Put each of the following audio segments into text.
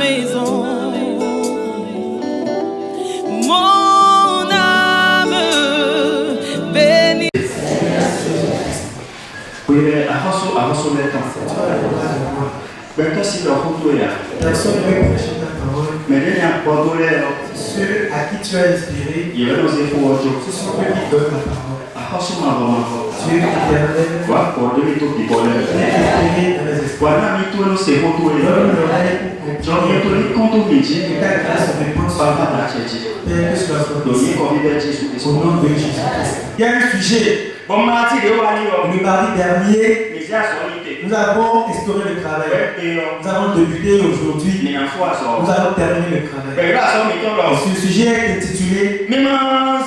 maison. Mon âme bénit. Oui, mais avant son temps. Si le photo est là. Personne ne veut prêcher ta parole. Mais il y a un porte Ceux à qui tu as inspiré, il y a des efforts. ce sont eux qui donnent la parole. Dieu Dieu éternel, va pour de l'ito qui connaît. inspiré dans les espoirs. Voilà, mais tout c'est photo est là. Donne l'oreille pour J'en ai comprendre. tout compte au midi. Et ta grâce répond sur Papa la la tchétché. Père, que cela soit Donc, il possible. faut vivre Jésus. Au nom de Jésus-Christ. Il y a un sujet. Bon, Marty, il est Le mardi dernier, mais c'est à son idée. nous avons instauré le travail. Nous avons débuté aujourd'hui. Mais en foi, ça. Nous allons terminer le travail. Mais là, ça, mais quand Et ce sujet est intitulé mais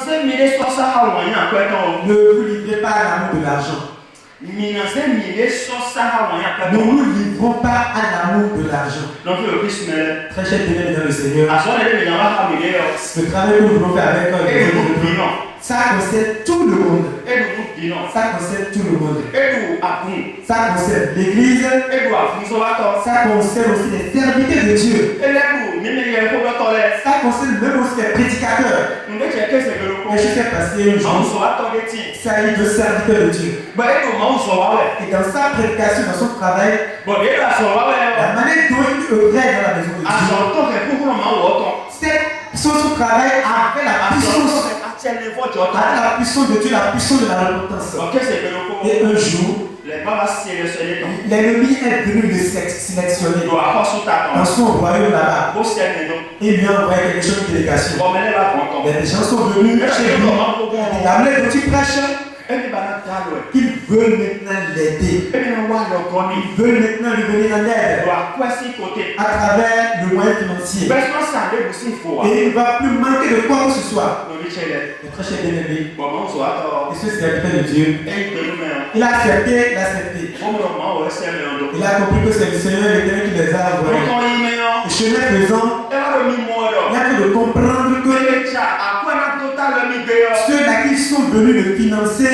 c'est mille sur ça, à moyen, quoi, quand. Ne vous livrez pas à l'amour de l'argent. Mais c'est mille sur ça, à moyen, quoi. Ne nous livrons pas à l'amour de l'argent. Donc, le plus, mais. Très cher bien dans le Seigneur. À son idée, mais dans la famille, Le travail que nous voulons faire avec et nous, non. ça concerne tout le monde. Et nous, non. Ça concerne tout le monde. Et nous, à vous. Ça concerne l'Église. Et nous, à vous, Ça concerne aussi les serviteurs de Dieu. et là, vous, mais il y a un peu de temps. Ça concerne même aussi les prédicateurs. Nous, que c'est que le Et je fais passer un on jour. soit attendé, Ça y est, de serviteurs de Dieu. bah, et comment on soit, Et dans sa prédication, dans son travail, bon, et là, soit, la manière dont il œuvrait dans la maison de à Dieu, son temps, c'est pour le moment, autant. son travail avait la puissance. À La puissance de Dieu, la puissance de la repentance. ok, c'est que le Et un jour, les babas sélectionnés, l'ennemi est venu le sélectionner doit avoir son dans temps. son royaume là-bas. Au ciel, non. Et lui a envoyé quelque chose de délégation. Bon, mais elle va prendre. Et des gens sont venus chez lui. Et la manière dont il prêche, ils veulent maintenant l'aider. Ils veulent maintenant lui venir en aide à travers le moyen financier. Et il ne va plus manquer de quoi que ce soit. Le très cher bien-aimé. Et ce serviteur de Dieu, il a accepté, il a accepté. Il a compris que c'est le Seigneur l'Éternel qui les a envoyés. Et chemin faisant, il a fait de comprendre que ceux-là qui sont venus le financer,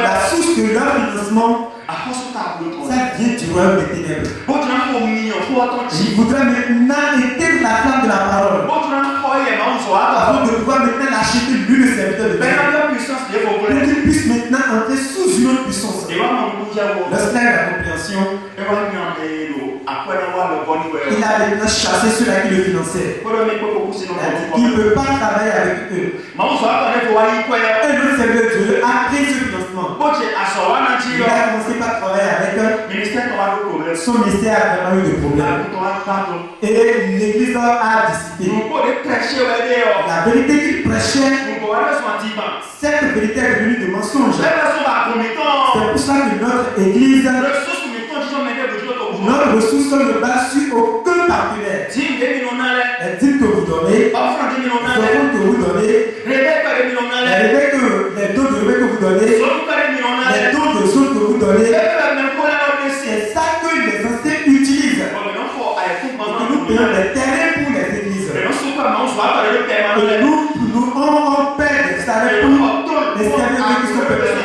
la source de leur financement, ça vient du royaume des ténèbres. Il voudrait maintenant éteindre la flamme de la parole afin de pouvoir maintenant l'acheter lui le serviteur de Dieu pour qu'il puisse maintenant entrer sous une autre puissance. Lorsqu'il a la compréhension, il a maintenant chassé ceux-là qui le finançaient. Il ne peut pas travailler avec eux. Et le serviteur de Dieu a pris ce financement. Il a commencé par travailler avec eux. Son ministère a vraiment eu des problèmes. Et l'église a disciplé. La vérité qu'il prêchait, cette vérité est devenue de mensonge. C'est pour ça que notre église, notre ressource ne base sur aucun partenaire. Les dîmes que vous donnez, les offrandes que vous donnez, les dons de Rebecca que vous donnez, les dons de Saul que vous donnez, c'est ça que les anciens utilisent. Et nous payons les terrains pour les églises. Et nous on paie des salaires pour les serviteurs qui sont besoin.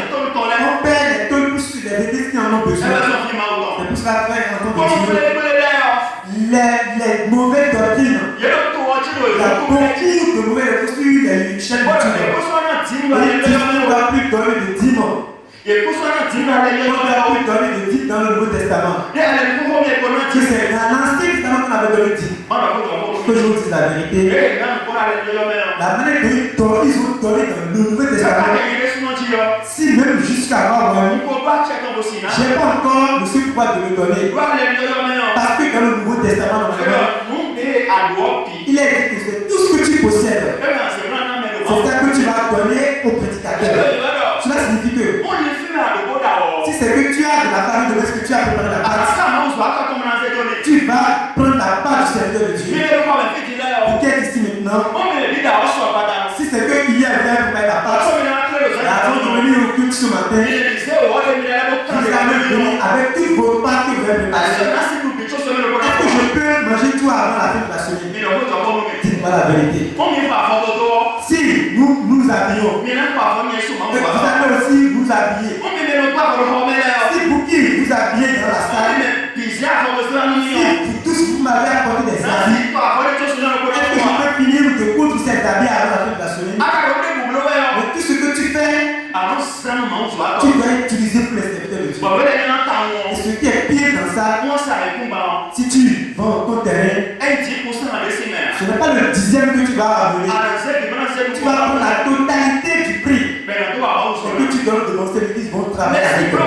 On paie les taux pour les églises qui en ont besoin. C'est pour cela frère, en tant que Dieu, les mauvaises doctrines, la beaucoup de mauvaises doctrines, les chaînes YouTube. Et Dieu ne va plus donner de dîmes. On ne va plus donner de dîmes dans le Nouveau Testament. C'est dans l'Ancien Testament qu'on avait donné de dîmes. Que je vous dis la vérité. La manière dont ils ont donné dans le Nouveau Testament, si même jusqu'à moi, j'ai pas encore le seul pouvoir de le donner. Parce que dans le Nouveau Testament, il est dit que c'est tout ce que tu possèdes. C'est ça que tu vas donner au prédicateur. Cela signifie que si c'est que tu as de la famille de l'Est, que tu as préparé la part, tu vas prendre la part du serviteur de Dieu. Lequel ici maintenant, si c'est qu'il y a un verre pour mettre la part, avant de venir au culte ce matin, vous allez venir avec toutes vos parts que vous avez préparées. Est-ce que je peux manger tout avant la fin de la semaine? Dites-moi la vérité. Si nous nous habillons, vous allez aussi vous habiller. Si vous qui vous habillez dans la salle, si vous tous vous m'avez ton terrain, ce n'est pas le dixième que tu vas amener. Tu vas prendre la totalité du prix. Et que tu donnes devant ces églises vont travailler avec toi.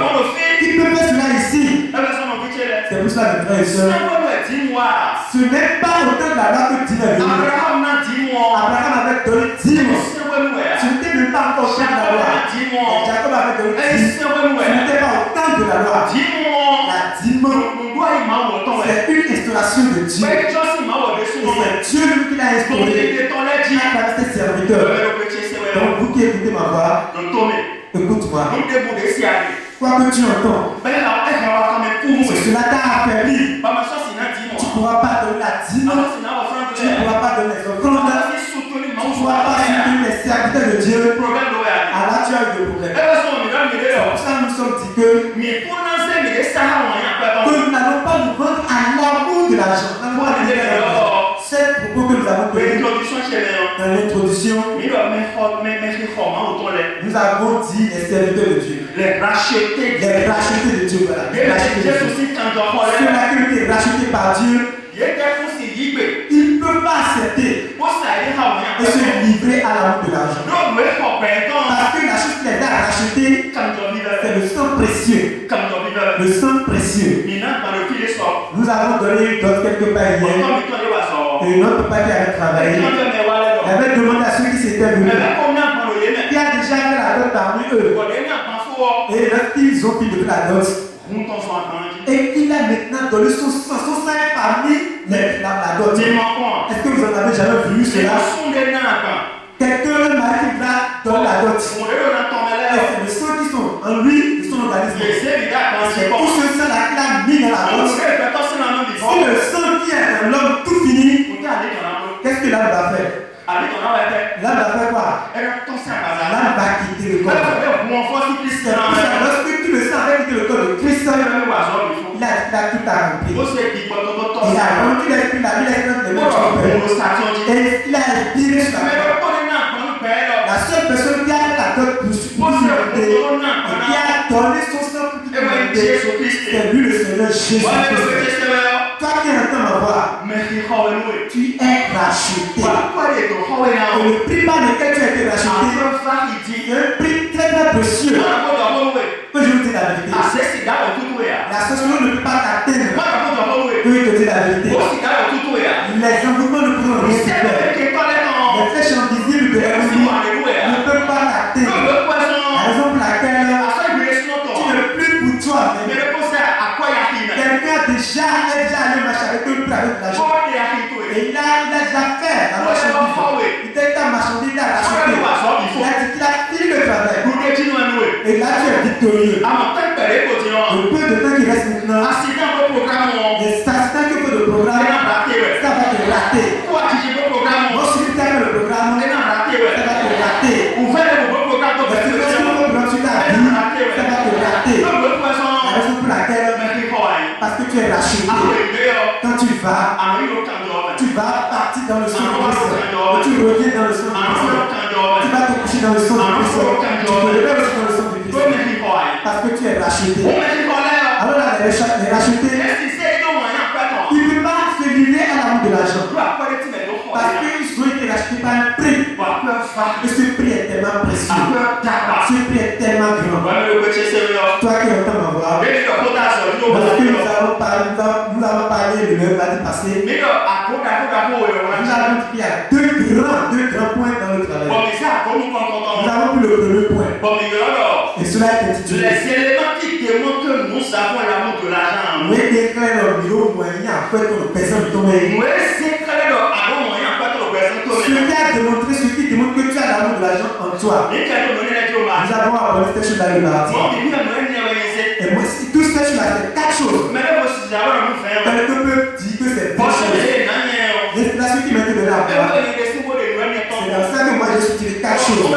Qui peut faire cela ici? C'est pour cela, mes frères et sœurs, ce n'est pas autant de la loi que 10 000. Abraham avait donné 10 000. Ce n'était même pas encore autant de la loi. Jacob avait donné 10 000. Ce n'était pas autant de la loi. La dîme, c'est une instauration de Dieu. Et c'est Dieu lui qui l'a instauré à travers ses serviteurs. Donc vous qui écoutez ma voix, écoute-moi. Quoi que tu entends, c'est cela t'a affaibli. Tu ne pourras pas donner la dîme. Tu ne pourras pas donner les offrandes. Tu ne pourras pas soutenir les serviteurs de Dieu. Alors tu as eu des problèmes. C'est pour ça que nous sommes dit que nous n'allons pas nous vendre à l'amour de l'argent. C'est propos que nous avons donné dans l'introduction. Nous avons dit les serviteurs de Dieu. Les rachetés de Dieu. Voilà. Ceux-là qui ont été rachetés par Dieu, ils ne peuvent pas accepter et se livrer à l'amour de l'argent. Parce que la chose qui les a rachetés, c'est le sang précieux. Le sang précieux. Nous avons donné d'autres quelque part hier. Et notre papa qui avait travaillé, il avait demandé à ceux qui s'étaient venus, qui a déjà fait la dot parmi eux. Et lorsqu'ils ont fini de faire la dot, et il a maintenant donné son sang parmi la dot. Est-ce que vous en avez jamais vu cela? Quelqu'un, le mari qui va donner la dot. C'est le sang qui sont en lui, ils sont organismes. C'est tout ce sang-là qu'il a mis dans la dot. Si le sang qui est dans l'homme tout fini, qu'est-ce que l'âme va faire? L'âme va faire quoi? L'âme va quitter le corps. Lorsque tout le sang avait quitté le corps de Christ, il a tout accompli. Il a rendu l'esprit, il a mis l'esprit de Dieu. Et il a expiré sur la terre. La seule personne qui a fait la dot pour l'humanité et qui a donné son sang pour l'humanité, c'est lui le Seigneur Jésus. Toi qui entends ma voix, tu es racheté. Et le prix par lequel tu as été racheté, c'est un prix très très précieux. Que je vous dis la vérité. La société ne peut pas t'atteindre. Que je te dis la vérité. Les envoûtements ne pourront rien faire. Les flèches invisibles de l'ennemi ne peuvent pas t'atteindre. La raison pour laquelle tu n'es plus pour toi. Quelqu'un est déjà allé marcher avec eux pour avec l'argent. Et il a déjà fait la marchandise. Il était en marchandise, il a racheté. Il a dit qu'il a fini le travail. Et là tu es victorieux. Le peu de temps qui reste maintenant, les assistants qui font le programme, ça va te rater. Moi je suis le programme, ça va te rater. Ça va te rater. La raison pour laquelle, parce que tu es racheté. Quand tu vas partir dans le sang de Christ. Et tu reviens dans le sang de Christ. Tu vas te coucher dans le sang de Christ. Tu te lèves aussi dans le sang de Christ. Parce que tu es racheté. Alors là, les rachetés, ils ne peuvent pas se livrer à l'amour de l'argent. Parce qu'ils ont été rachetés par un prix. Et ce prix est tellement précieux. Ce prix est tellement grand. Toi qui entends ma voix, parce que nous avons parlé le lundi passé, nous avons dit qu'il y a deux grands points dans le travail. Nous avons pris le premier point. Et cela est intitulé les éléments qui démontrent que nous avons l'amour de l'argent. Nous déclarons le moyen en fait que nous personne de tomber. Ce qui démontre que tu as l'amour de l'argent en toi. Nous avons abordé cette chose dans le mardi. Et moi, tout ce que je c'est 4 choses. Quelqu'un peut dire que c'est 2 choses. L'inspiration qui m'a été donnée à moi, c'est dans ça que moi j'ai soutenu 4 choses.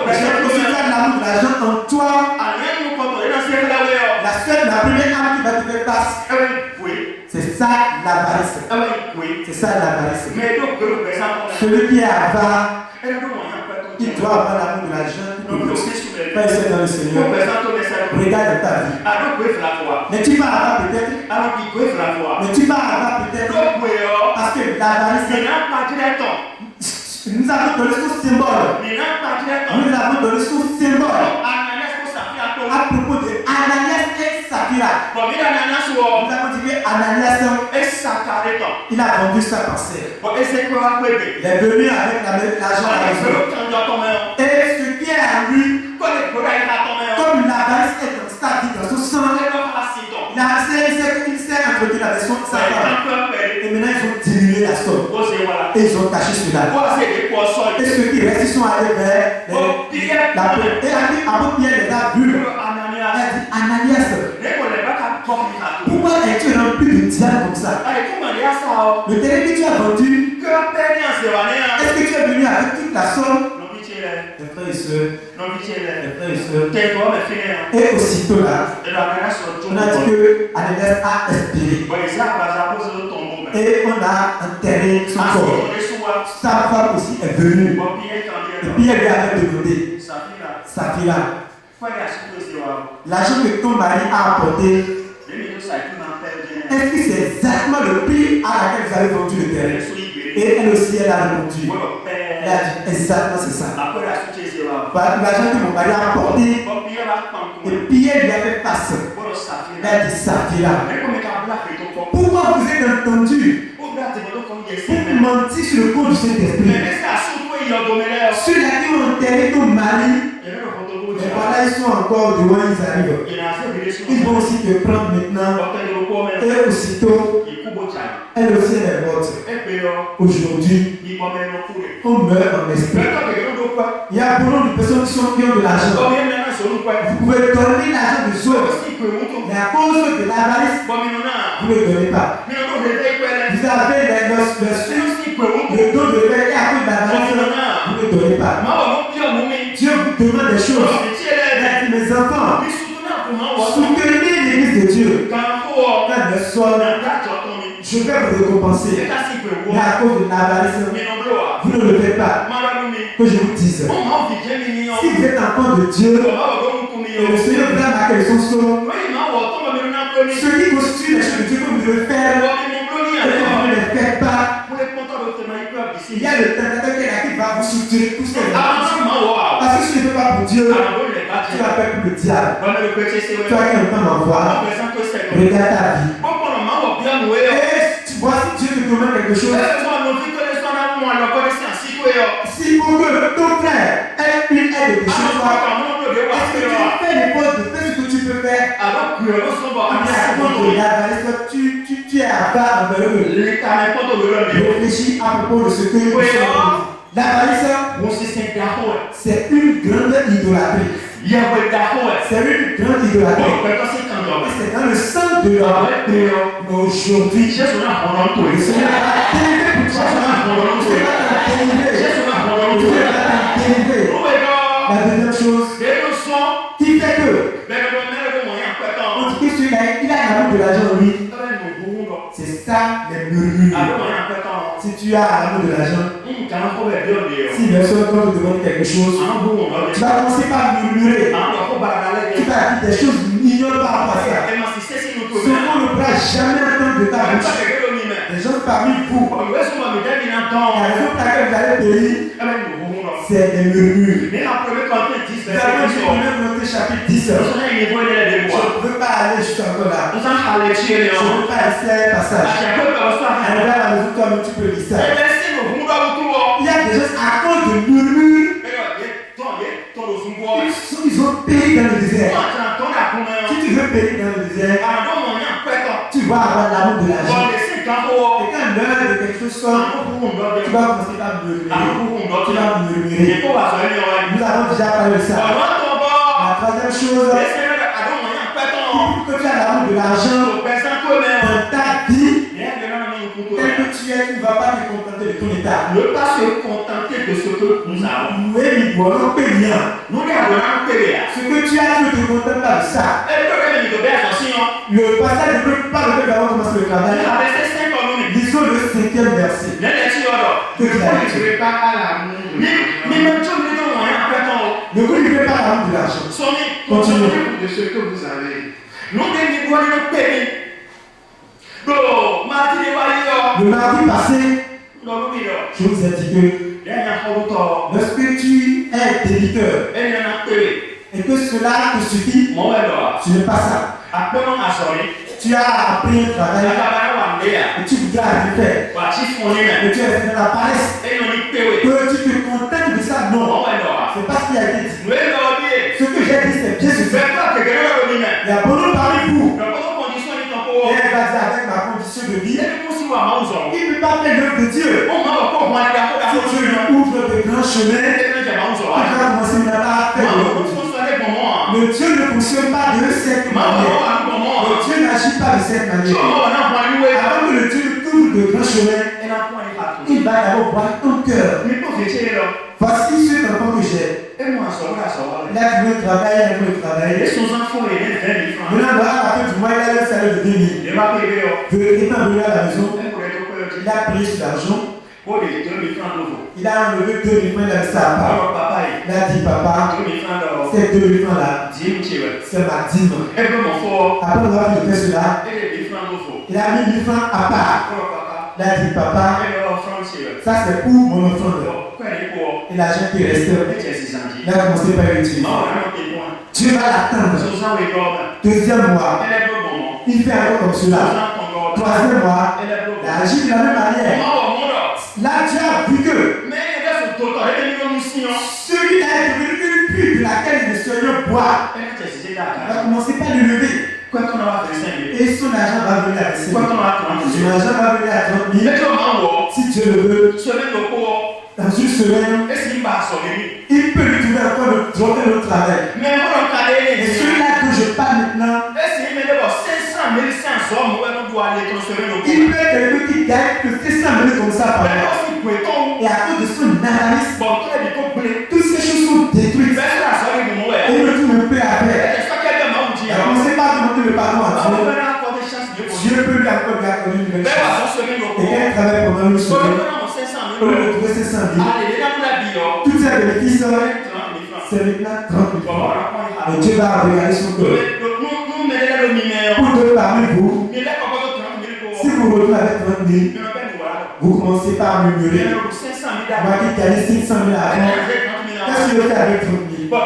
J'ai considéré l'amour de l'argent en toi. La première âme qui va te faire face, c'est ça l'avarice. C'est ça l'avarice. Celui qui est avare, il doit avoir l'amour de l'argent. Fais ça dans le Seigneur. Regarde ta vie. Mais tu vas avoir peut-être. Mais tu vas avoir l'avarice, nous avons donné son symbole. Nous avons donné son symbole à propos de Ananias et Saphira. Nous avons dit que Ananias, il a vendu sa pensée. Il est venu avec l'argent à la maison. Et ce qui est à lui, comme l'avarice est dans sa vie, dans son sang, il s'est entretenu avec sa femme. Et maintenant ils ont diminué la somme. Et ils ont caché cela. Et ceux qui restent, ils sont allés vers la porte. Et avant Pierre les a vus, elle a dit Ananias, pourquoi es-tu rempli de diamants comme ça? Le terrain que tu as vendu, est-ce que tu es venu avec toute la somme? Les frères et sœurs, et aussitôt là, on a dit que Ananias a expiré. Et on a enterré son corps. Sa femme aussi est venue. Et puis elle lui avait demandé, Saphira, l'argent que ton mari a apporté, est-ce que c'est exactement le prix à laquelle vous avez vendu le terrain? Et elle aussi, elle a répondu. Elle a dit, exactement c'est ça. L'argent que mon mari a apporté, et puis elle lui a fait face. Elle a dit, Saphira, pourquoi vous êtes entendu pour mentir sur le compte du Saint-Esprit? Ceux-là qui ont enterré ton mari, et voilà, ils sont encore devant, ils arrivent. Ils vont aussi te prendre maintenant. Et aussitôt, elle aussi est morte. Aujourd'hui, on meurt en esprit. Il y a beaucoup de personnes qui ont de l'argent. Vous pouvez donner l'argent de soi. Mais à cause de l'avarice, vous ne le donnez pas. Vous avez le don de l'air et à cause de l'avarice, vous ne le donnez pas. Dieu vous demande des choses. Mes enfants, soutenez l'église de Dieu. Quand le soir, je vais vous récompenser. Mais à cause de l'avarice, vous ne le faites pas. Que je vous dise, si vous êtes enfant de Dieu, et le Seigneur vous a marqué son sceau, ce qui constitue les choses de Dieu que vous devez faire, et que vous ne les faites pas, il y a le tentateur qui va vous soutenir tout ce que vous faites. Parce que si tu ne fais pas pour Dieu, tu vas faire pour le diable. Toi qui entends ma voix, regarde ta vie. Et tu vois si Dieu te demande quelque chose, s'il faut que ton frère ait une aide de chez toi, est-ce que tu fais l'effort de faire ce que tu peux faire? Tu es à part envers eux. Réfléchis à propos de ce que vous faites. L'avarice, c'est une grande idolâtrie. C'est une grande idolâtrie. C'est dans le sang de l'homme. Mais aujourd'hui, le Seigneur a délivré pour toi. La deuxième chose qui fait que on dit que celui-là, il a l'amour de l'argent, lui. C'est ça les murmures. Si tu as l'amour de l'argent, si bien sûr quand tu demandes quelque chose, tu vas commencer par murmurer. Tu vas dire des choses ignobles par rapport à ça. Ce qu'on ne pourra jamais entendre de ta bouche. Les gens parmi vous, la raison pour laquelle vous allez payer, c'est des murmures. Vous avez vu chapitre 10. Je ne veux pas aller juste encore là. Je ne veux pas essayer le passage. Elle va à la maison, toi tu peux lire ça. Il y a des gens à cause de murmures. Ils ont payé dans le désert. Si tu veux payer dans le désert, tu vas avoir l'amour de l'argent. Et quand l'heure de quelque chose sort, tu vas commencer à murmurer. Tu vas murmurer. Nous avons déjà parlé de ça. La troisième chose, pour que tu aies l'amour de l'argent dans ta vie, tel que tu es, tu ne vas pas te contenter de ton état. Ne pas se contenter de ce que nous avons. Nous ne payons. Ce que tu as, tu ne te contentes pas de ça. Le passage ne peut pas le faire avant de commencer le travail. Lisons le 5e verset. Que tu as dit. Ne vous livrez pas l'amour de l'argent. Continuons. De ce que vous avez. Nous Le mardi passé, je vous ai dit que lorsque tu es débiteur et que cela te suffit, ce n'est pas ça. Tu as appris un travail et tu voudrais rien faire. Et tu es resté dans la paresse. Que tu te contentes de ça, non. C'est pas ce qui a été dit. Ce que j'ai dit, c'est bien ceci. Il y a beaucoup parmi vous. Et elle va dire avec ma condition de vie, il ne peut pas faire l'œuvre de Dieu. Si Dieu lui ouvre de grands chemins, il va commencer à faire l'œuvre de Dieu. Le Dieu ne fonctionne pas de cette manière. Le Dieu n'agit pas de cette manière. Avant que le Dieu ouvre de grands chemins, il va d'abord voir ton cœur. Voici ce enfant que j'ai. Il a trouvé le travail, il a trouvé le travail. Maintenant, à la fin du mois, il a le salaire de 2000. Il est venu à la maison. Il a pris sur l'argent. Il a enlevé 2000 francs, il a mis ça à part. Il a dit, papa, ces 2000 francs là, c'est ma dîme. Après avoir fait cela, il a mis 1000 francs à part. Il a dit, papa, ça c'est pour mon offrande. Et l'argent qui reste, il a commencé par l'utiliser. Dieu va l'attendre. Deuxième mois, il fait encore comme cela. Troisième mois, il agit de la même manière. Là, Dieu a vu que celui-là est devenu une pute de laquelle il ne se boire. Il va commencer par le lever. Et son argent va venir à 5 000. Son argent va venir à 30 000. Si Dieu le veut, dans une semaine, il peut lui trouver encore le travail. Et celui-là que je parle maintenant, il peut être quelqu'un qui gagne que 600 000 comme ça par mois. Et à cause de son analyse, toutes ces choses sont détruites. Et il ne trouve même plus à faire. Il a commencé par demander le pardon à Dieu. Dieu peut lui encore lui accorder une nouvelle chance. Et quand il travaille pendant une semaine, au lieu de trouver 500 000, tous ces bénéfices, c'est maintenant 30 000 francs. Et Dieu va regarder son cœur. Pour deux parmi vous, si vous retrouvez avec 30 000, vous commencez par murmurer. Moi qui gagne 500 000 avant, qu'est-ce que je fais avec 30 000?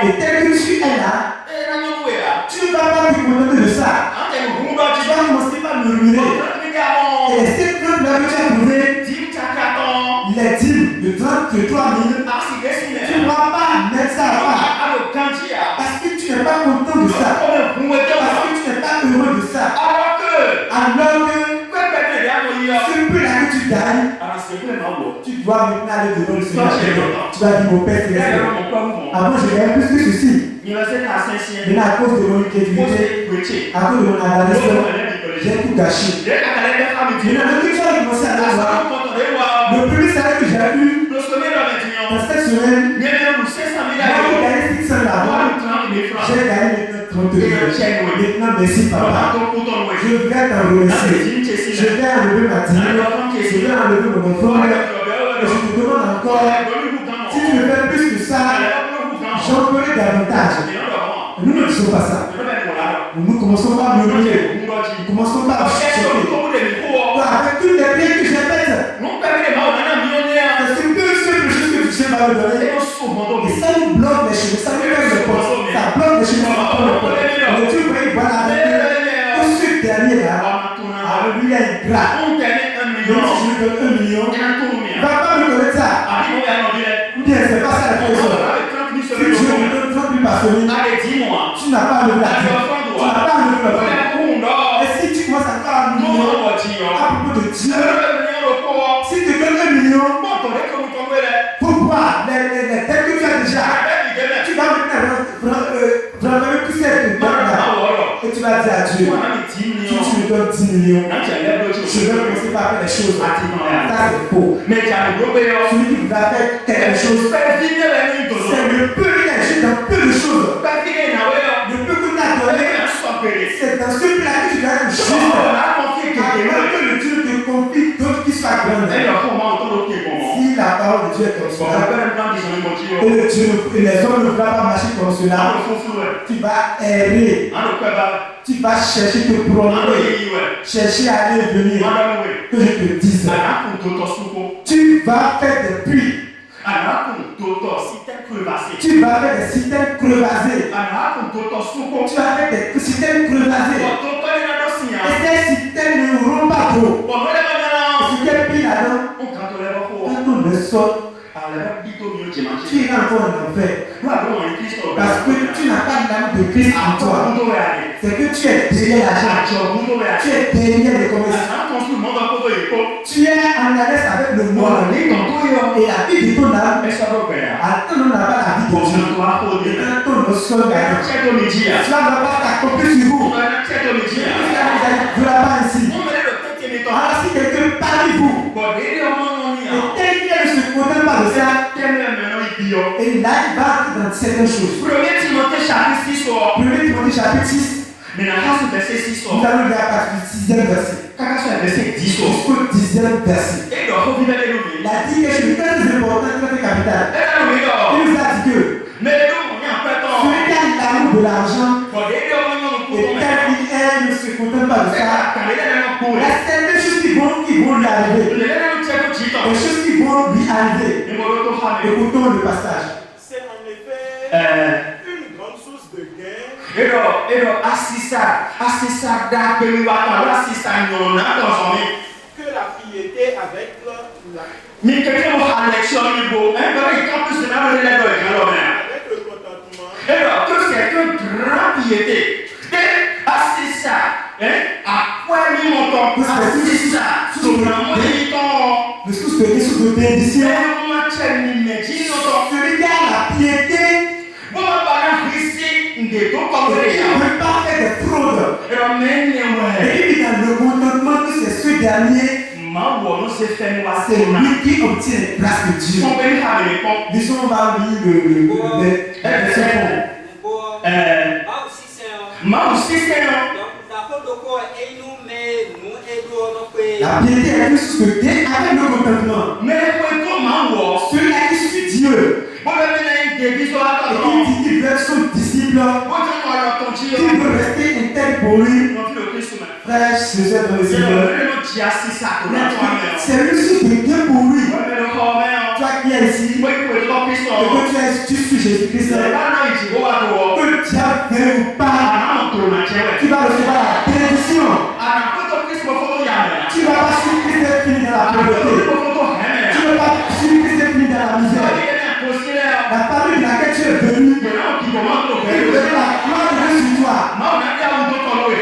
Et tel que tu es là, tu ne vas pas te contenter de ça. Tu vas commencer par murmurer. Et ces 30 000 que tu as trouvé, les dîmes de 33 000, tu ne vas pas mettre ça à part. Parce que tu n'es pas content de ça. Parce que tu n'es pas heureux de ça. Alors que ce peu-là que tu gagnes, tu dois maintenant aller devant le Seigneur. Tu vas dire, mon Père céleste, avant je gagnais plus que ceci. Maintenant, à cause de mon incrédulité, à cause de mon analyse, j'ai tout gâché. Maintenant, depuis que j'ai commencé à l'avoir, le premier salaire que j'ai eu, dans cette semaine, j'ai gagné 600 000 avant. J'ai gagné maintenant 30 000. Maintenant, merci papa. Je vais t'en remercier. Je vais enlever ma dîme. Je vais enlever mon enfant. Et je te demande encore, si tu me fais plus que ça, j'en ferai davantage. Nous ne faisons pas ça. Nous commençons par murmurer. Nous commençons par chuchoter. Avec toutes les prières que j'ai faites, c'est une seule chose que Dieu va me donner. Et ça nous bloque les choses. Ça nous bloque le poste. Ça bloque les choses. Et Dieu va y voir avec ce dernier-là. Alléluia, il gratte. Donc si je lui donne 1 million, il ne va pas me donner ça. Ou bien c'est pas ça la question. Si Dieu me donne 30 000 par semaine, tu n'as pas le plat. Tu n'as pas le plat. Et si tu commences à faire 1 million, à propos de Dieu, si tu donnes 1 million, pourquoi les dettes que tu as déjà, tu vas maintenant vraiment pousser cette banque-là. Et tu vas dire à Dieu, si tu me donnes 10 millions, je vais commencer par faire des choses. Ça c'est faux. Celui qui vous a fait quelque chose, c'est le peu qu'il agit dans peu de choses. Le peu que tu as donné, c'est dans ce plat que tu gagnes juste. Avant que le Dieu te confie d'autres qui soient grands. Si la parole de Dieu est comme cela, et les hommes ne vont pas marcher comme cela, tu vas errer. Tu vas chercher te promener, chercher à aller et venir. que je te dise. Tu vas faire des puits. Tu vas faire des citernes crevassées. Tu vas faire des citernes crevassées. Et ces citernes ne n'auront pas d'eau. Si tu es pile là-dedans, quand on le sort, tu iras encore en enfer. Parce que tu n'as pas l'âme de Christ en toi. C'est que tu es derrière l'argent. Tu es derrière les commerces. Tu es en alliance avec le monde. Et la vie de ton âme, attends, on n'a pas la vie de Dieu. Et quand on le sort, cela ne va pas t'accomplir sur vous. Vous n'avez pas ici. Alors si quelqu'un parmi vous, et tel qu'il ne se contente pas de ça, et là il va entrer dans certaines choses. 1 Timothée chapitre 6. 1 Timothée chapitre 6. Nous allons lire à partir du 6e verset. Jusqu'au 10e verset. Il a dit quelque chose de très important, très capital. Il nous a dit que celui qui a l'amour de l'argent, et tel qu'il est, ne se contente pas de ça. Il y a certaines choses qui vont lui arriver. Des choses qui vont lui arriver. Écoutons le passage. C'est en effet une grande source de gain. Que la piété avec avec le contentement. Que c'est une grande piété. Le source de bénédiction. Celui qui a la piété, il ne veut pas faire des fraudes. Et il dans le contentement que c'est ce dernier, c'est lui qui obtient les places de Dieu. Disons, on va lire le verset. La piété est une source de gain avec le contentement. Celui-là qui suit Dieu, et qui dit qu'il veut son disciple, qui veut rester intègre pour lui, frère, je sais dans le Seigneur, c'est une source de gain pour lui. Toi qui es ici, et que tu suis Jésus-Christ, que tu as fait ou pas, tu vas recevoir la bénédiction. Tu ne vas pas suivre Christ et finir dans la pauvreté. Tu ne vas pas suivre Christ et finir dans la misère. La famille de laquelle tu es venu, et que la gloire de Dieu sur toi.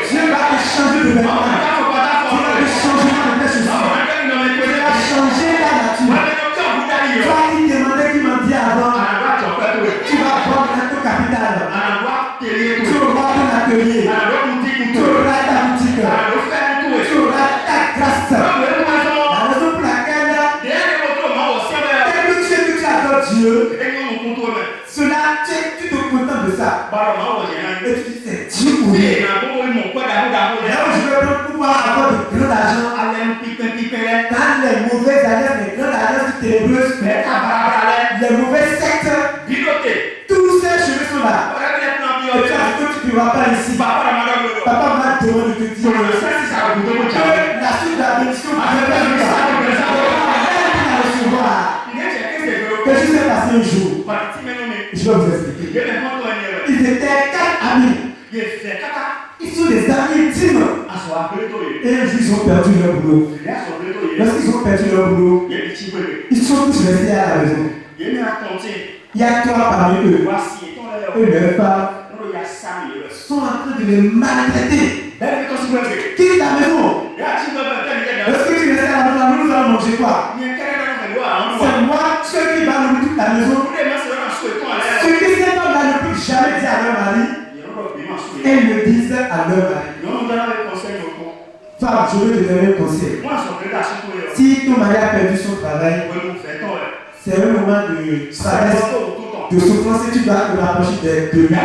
Dieu va te changer de vêtements. Dieu va te changer de tes chaussures. Dieu va changer ta nature. Toi qui demandais, qui m'en dit avant, tu vas prendre ton capital. Tu auras ton atelier. Tu auras ta boutique. Tu auras ta grâce. La raison pour laquelle, dès que tu adores Dieu, cela, tu te contentes de ça. Et tu dis, c'est Dieu pour lui. Là où je veux pouvoir avoir de grands argent, dans les mauvaises alliances, les grandes alliances ténébreuses, les mauvaises sectes, tous ces chemins sont là. Et tu as dit que tu ne vas pas ici. Papa m'a demandé de te dire que la suite de la bénédiction que je sais passer un jour. Je vais vous expliquer. Ils étaient 4 amis. Ils sont des amis intimes. Et un jour, ils ont perdu leur boulot. Lorsqu'ils ont perdu leur boulot, ils sont tous restés à la maison. Il y a 3 parmi eux. Et leurs femmes sont en train de les maltraiter. Quitte la maison. Lorsque tu restes à la maison, nous allons manger quoi? C'est moi, ceux qui vont nourrir toute la maison. Ceux qui ne vont plus jamais dire à leur mari. Et ils le disent à leur mari. Femme, je veux te donner un conseil. Si ton mari a perdu son travail, c'est un moment de stress, de souffrance, et tu vas te rapprocher de lui.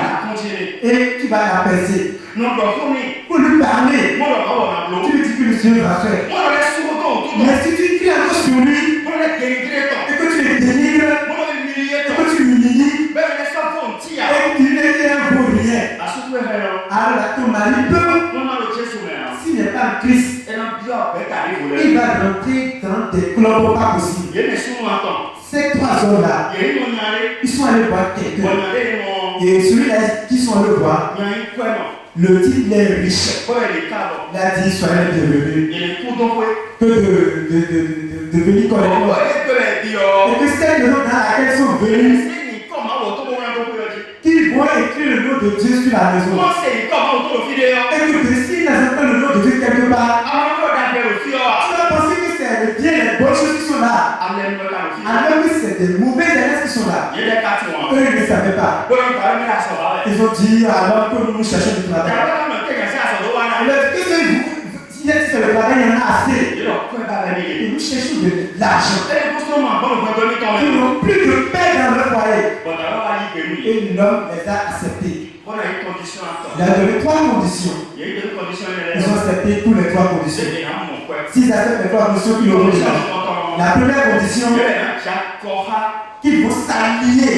Et tu vas l'apaiser. Pour lui parler, tu lui dis que le Seigneur va faire. Mais si tu cries encore sur lui, et que tu le délivres, et que tu l'humilies, et qu'il n'est un vaut rien, alors ton mari peut, s'il n'est pas en Christ, Il va rentrer dans des clubs pas possibles. Ces 3 hommes-là, ils sont allés voir quelqu'un. Et celui-là qui sont allés voir, le type est riche. Il a dit, soyez bienvenus. Que de venir connaître. Et que ces gens dans laquelle sont venus, qu'ils vont écrire le nom de Dieu sur la maison. Et que s'ils entendent le nom de Dieu quelque part, tu vas penser que c'est bien les bonnes choses qui sont là. Alors que c'est des mauvaises énergies qui sont là. Eux, ils ne savaient pas. Ils ont dit alors que nous cherchons du travail. Si c'est le travail, il y en a assez. Et nous cherchons de l'argent. Ils n'ont plus de paix dans leur foyer. Et l'homme les a acceptés. Il a donné 3 conditions. Ils ont accepté toutes les 3 conditions. S'ils acceptent les 3 conditions, ils auront l'argent. La première condition, qu'ils vont s'allier.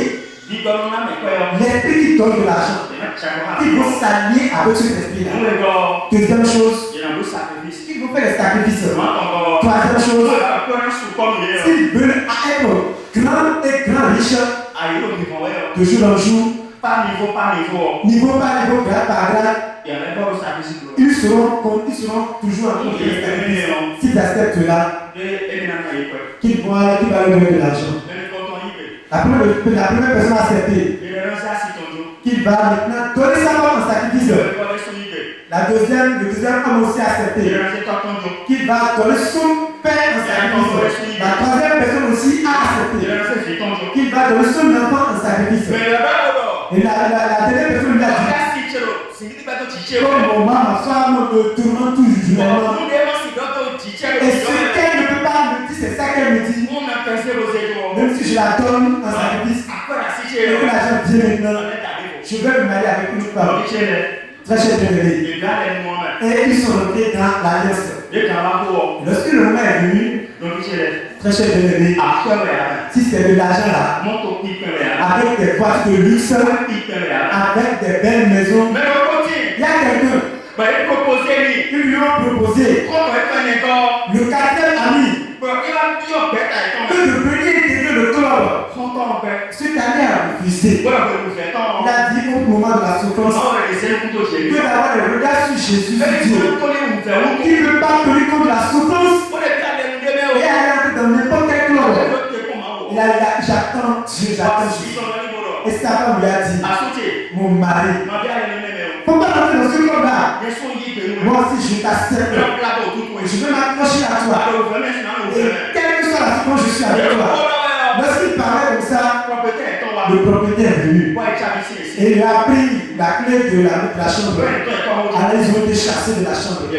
L'esprit qui donne de l'argent, ils vont s'allier avec cet esprit-là. Deuxième chose, ils vont faire des sacrifices. Troisième chose, s'ils veulent être grand et grand riche, de jour en jour, niveau par niveau, grade par grade, ils seront toujours en train de faire. S'ils acceptent là, qu'ils vont leur donner de l'argent. La première personne a accepté qu'il va maintenant donner sa femme en sacrifice. Le deuxième homme aussi a accepté qu'il va donner son père en sacrifice. La troisième personne aussi a accepté qu'il va donner son enfant en sacrifice. Et la dernière personne lui a dit, comme mon maman, ma femme me tourmente toujours. Et ce qu'elle ne peut pas me dire, c'est ça qu'elle me dit. Même si je la donne en sacrifice, et que l'argent vient maintenant, je vais me marier avec une femme très chère bien-aimée. Et ils sont rentrés dans l'alliance. Lorsque le moment est venu, très cher bien-aimé, si c'est de l'argent là, avec des voitures de luxe, avec des belles maisons, il y a quelqu'un qui lui ont proposé le quatrième ami que de venir intégrer le club. Cette année a refusé. Il a dit au moment de la souffrance que d'avoir le regard sur Jésus, sur Dieu, qui ne veut pas tenir compte de la souffrance et aller dans n'importe quel club. Il a dit, j'attends Dieu, j'attends Jésus. Et sa femme lui a dit, mon mari, faut pas rentrer dans ce club-là. Moi aussi, je t'accepte. Je veux m'accrocher à toi. Et quelle que soit la souffrance, je suis avec toi. Lorsqu'il parlait comme ça, le propriétaire est venu. Et il a pris la clé de la chambre. Alors ils ont été chassés de la chambre. Et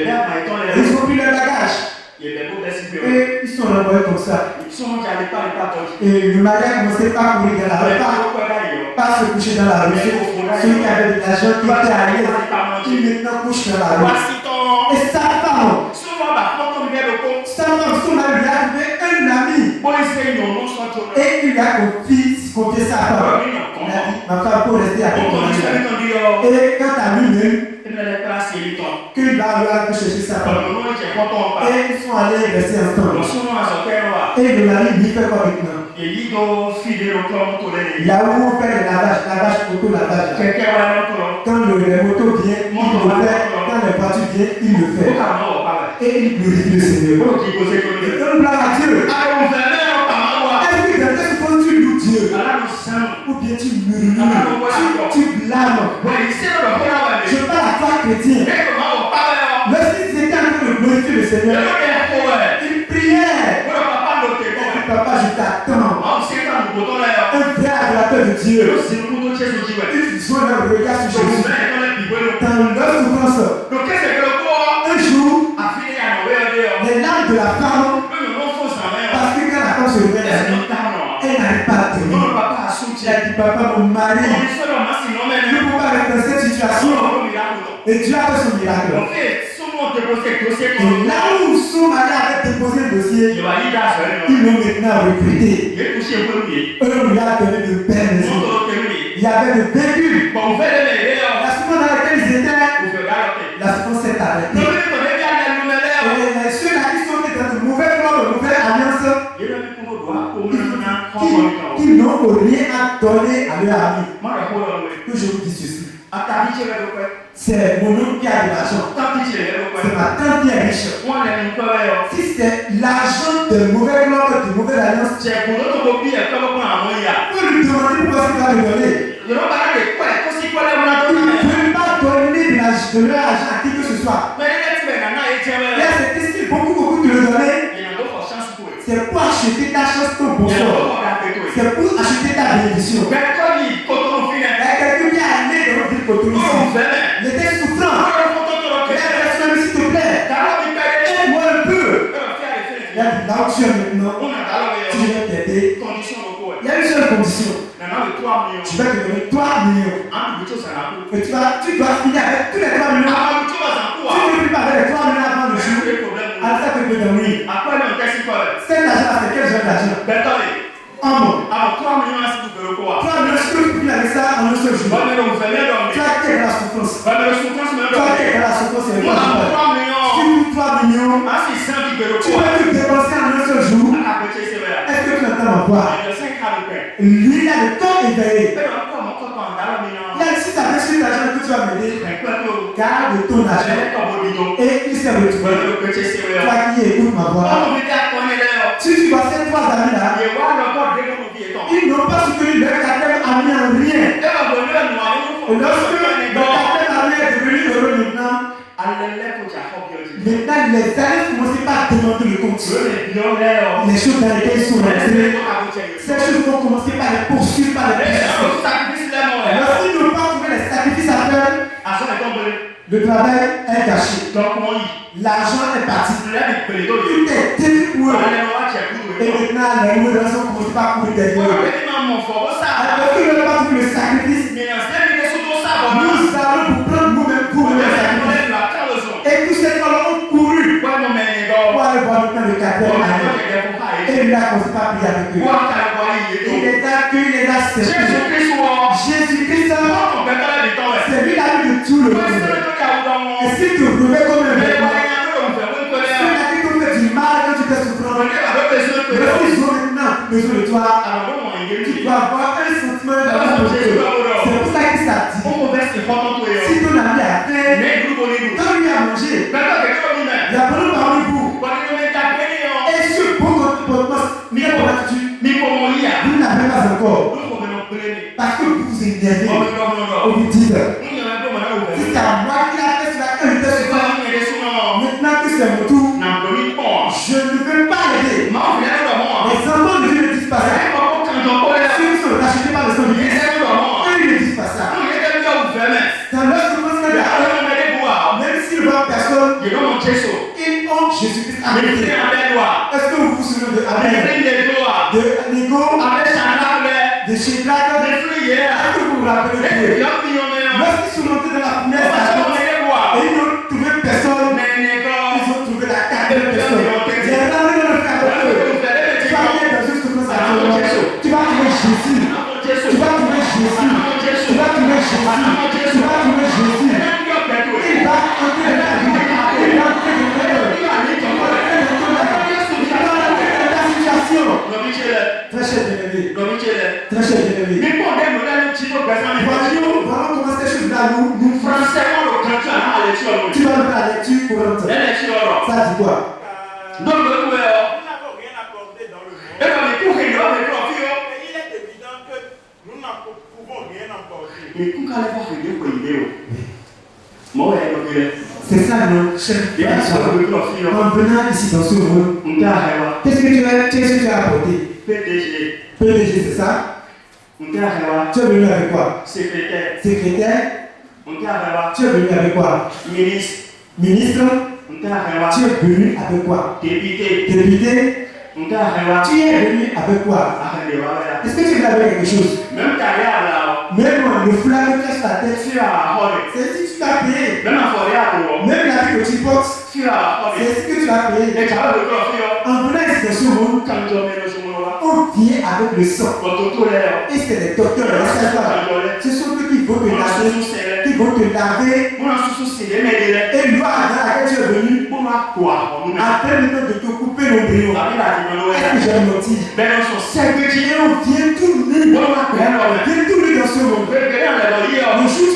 ils ont pris leur bagage. Et ils sont renvoyés comme ça. Et le mari a commencé par courir dans la rue, pas se coucher dans la rue. Celui qui avait de l'argent, qui était à l'aise, qui maintenant couche dans la rue. Et sa femme, son mari lui a trouvé un ami. Et il lui a confié sa femme. Il a dit, ma femme peut rester avec ton ami. Et quand à lui-même, qu'il va aller chercher sa femme. Et ils sont allés rester ensemble. Et le mari lui fait quoi maintenant? Là où on fait le lavage, auto-lavage. Quand les motos viennent, il le fait. Quand les voitures viennent, il le fait. Et il glorifie le Seigneur. Et on blâme à Dieu. Est-ce que dans cette fois tu loues Dieu? Ou bien tu murmures? Tu blâmes? Je parle à toi chrétien. Lorsqu'ils étaient en train de glorifier le Seigneur, ils priaient. Papa, je t'attends. Un vrai adorateur de Dieu. Ils ont leur regard sur Jésus. Dans leur souffrance. Un jour, les larmes de la femme, parce que quand la femme se réveille, elle n'arrive pas à tenir. Elle a dit, papa, mon mari, je ne peux pas rester dans cette situation. Et Dieu a fait son miracle. Et là où son mari avait déposé le dossier, ils l'ont maintenant recruté. Eux lui a donné de belles maisons. Il y avait de véhicules. La souffrance dans laquelle ils étaient, la souffrance s'est arrêtée. Et ceux-là qui sont dans qui n'ont rien à donner à leur ami. Que je vous dis ceci. C'est mon oncle qui a de l'argent. C'est ma tante qui est riche. Si c'est l'argent de mauvais club, de mauvaise alliance, vous lui demandez pourquoi c'est pas le donner. Il ne veut pas donner de leur argent à qui que ce soit. Et c'est ici beaucoup te le donner. C'est pour acheter ta chance, ton bonheur. C'est pour acheter ta bénédiction. Quelqu'un qui est allé dans notre ville Cotonou. Il était souffrant. Il a dit, s'il te plaît, aide-moi un peu. Il a dit, là où tu es maintenant, si je vais t'aider, il y a une seule condition. Tu vas te donner 3 millions. Et tu dois finir avec tous les 3 millions. Tu ne peux plus parler les 3 millions avant le jour. Alors ça te peut donner. Cet argent, c'est quel genre d'argent? Un mois. 3 millions, si tu peux plus avec ça en un seul jour. Tu as quel la souffrance? Tu as quel la souffrance? Si tu 3 millions, tu peux te dépenser en un seul jour. Est-ce que tu entends ma voix? Lui, il a le temps éveillé. Il a dit, si tu as reçu l'argent que tu vas m'aider, garde ton argent et il s'est retrouvé. Toi qui écoutes ma voix, si tu vois ces 3 amis-là, ils n'ont pas soutenu leur quatrième ami en rien. Et lorsque le quatrième ami est devenu heureux maintenant, les années commencent pas à demander le compte. Les choses dans lesquelles ils sont rentrés, ces choses vont commencer par les poursuivre, par les poursuivre. Lorsqu'ils n'ont pas trouvé les sacrifices à faire, le travail est gâché. L'argent est parti. Tout est détruit pour eux. Et maintenant, les nouvelles relations commencent pas à courir derrière eux. Alors qu'ils n'ont pas trouvé le sacrifice, nous allons vous prendre nous-mêmes pour le sacrifice. Et tous ces gens ont couru pour aller voir maintenant le quatrième année. Et il n'a commencé pas à prier avec eux. Il les a accueillis, il les a servis. Jésus-Christ, c'est lui l'ami de tout le monde. Et si tu revais comme un vêtement, ceux-là qui t'ont fait du mal quand tu t'es souffrant, ils ont maintenant besoin de toi. Tu dois avoir un sentiment d'amour pour eux. C'est pour ça qu'il t'a dit. Si ton ami a faim, quand lui a mangé, il a besoin parmi vous. Et ce bon comportement, vous n'avez pas encore. Parce que vous vous énervez. On vous dit, si c'est à moi qui l'a fait, tu vas inviter ce soir. Maintenant que c'est mon tour, je ne veux pas l'aider. Les enfants de Dieu ne disent pas ça. Ceux qui sont rachetés par le sang de Dieu, eux ils ne disent pas ça. Dans leur souffrance, même s'ils voient personne, ils ont Jésus-Christ avec eux. Est-ce que vous vous souvenez de Abel, de Nico, de Shadrach, est-ce que vous vous rappelez de Dieu? Lorsqu'ils sont montés dans la fournaise, et ils n'ont trouvé personne, ils ont trouvé la quatrième personne. Ils ont ramené dans le cadre. Tu vas aller dans une souffrance actuellement. Tu vas trouver Jésus. Tu vas trouver Jésus. Tu vas trouver Jésus. Tu vas trouver Jésus. Il va entrer dans ta vie. Il va entrer dans ta vie. Très cher bien-aimé. Très cher bien-aimé. Voyons comment ces choses-là nous frappent. Tu vas faire la lecture courante. Ça dit quoi? Nous n'avons rien apporté dans le monde. Et il est évident que nous n'en pouvons rien apporter. C'est ça notre chef. En venant ici dans ce monde, qu'est-ce que tu as apporté? PDG, c'est ça? Tu es venu avec quoi? Secrétaire. Tu es venu avec quoi? Ministre. Tu es venu avec quoi? Député. Tu es venu avec quoi? Est-ce que tu es venu avec quelque chose? Même le flag que tu as ta tête, c'est si tu t'as payé. Même la vie que tu portes, c'est ce que tu as payé. En venant ici dans ce monde, on vient avec le sang. Et c'est les docteurs, les sages-femmes. Ce sont eux qui vont te laver. Et l'eau à laquelle tu es venu, après le temps de te couper l'embryon. Est-ce que j'ai un motif? Et on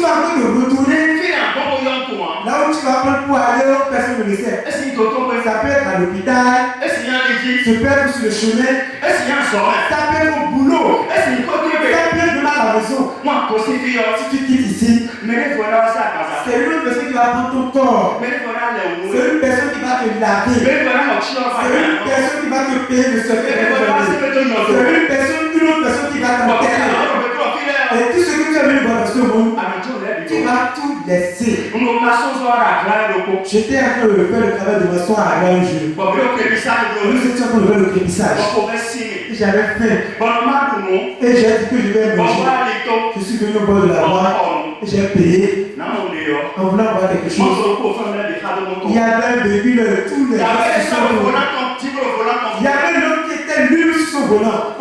tu vas encore te retourner, Fais un bon voyant pour moi. là où tu vas prendre pour aller, personne ne le sait. Est-ce qu'il t'entend? Ça peut être à l'hôpital, Est-ce qu'il y a un équipe? ça peut être sur le chemin, Est-ce qu'il y a un sorin? ça peut être au boulot, Est-ce qu'il faut que ça peut être même à la maison. moi, conseiller, Si tu quittes ici, mais les voilà, ça, ça. c'est une personne qui va prendre ton corps. Mais les voilà, les C'est une personne qui va te laver. mais les voilà, on tire C'est une personne qui va te payer le secret mais les de voilà, ta c'est vie. le don. C'est une autre personne qui va t'enterrer. Et tout ce que tu as vu dans ce monde, tu vas tout laisser. J'étais en train de faire le travail de maçon à un jeu. Nous étions en train de faire le crépissage. Et j'avais faim. Et j'ai dit que je vais manger. Je suis venu au bord de la voie. Et j'ai payé. En voulant voir quelque chose. Il y avait un véhicule, tous les gens sur son volant. Il y avait l'homme qui était lui sur son volant. Et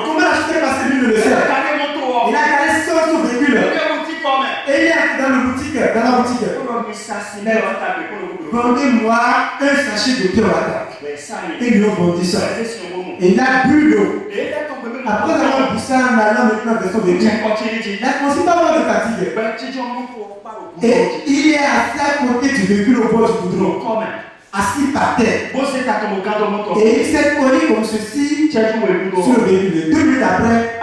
comment l'acheter parce que lui ne le sait. Il a regardé son véhicule. Et il est entré dans la boutique. Vendez-moi un sachet de Piorata. Et ils lui ont vendu ça. Et il a bu l'eau. Après avoir bu ça en allant maintenant vers son véhicule, il a commencé par avoir de fatigue. Et il est assis à côté du véhicule au bord du goudron, assis par terre. Et il s'est collé comme ceci sur le véhicule. 2 minutes après,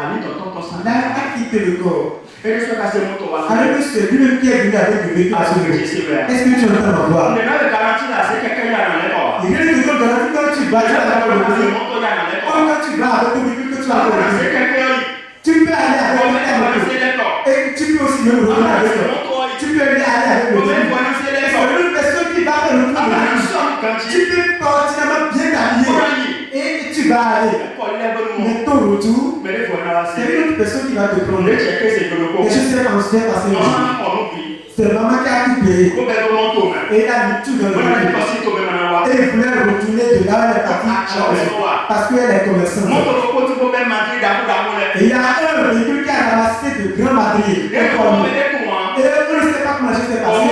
il a quitté le corps. Alors que c'est lui-même qui est venu avec le véhicule à ce véhicule. Est-ce que tu entends ma voix? Il vient de te garantir quand tu vas, tu vas avoir le véhicule. Quand tu vas avec ton véhicule, que tu vas avoir le véhicule. Tu peux aller avec le véhicule. Et tu peux aussi me retourner avec le véhicule. Tu peux aller avec le véhicule. C'est une personne qui va faire le tour de véhicule. Tu peux continuellement bien t'habiller. Et tu vas aller. Mais ton retour, c'est une autre personne qui va te prendre. Et je sais quand c'est passé. C'est maman qui a tout payé. Et il a mis tout dans le véhicule. Et il voulait retourner de là où elle est partie. Parce qu'elle est commerçante. Et il y a un véhicule qui a ramassé de grands madriers. Et on ne sait pas comment ça s'est passé.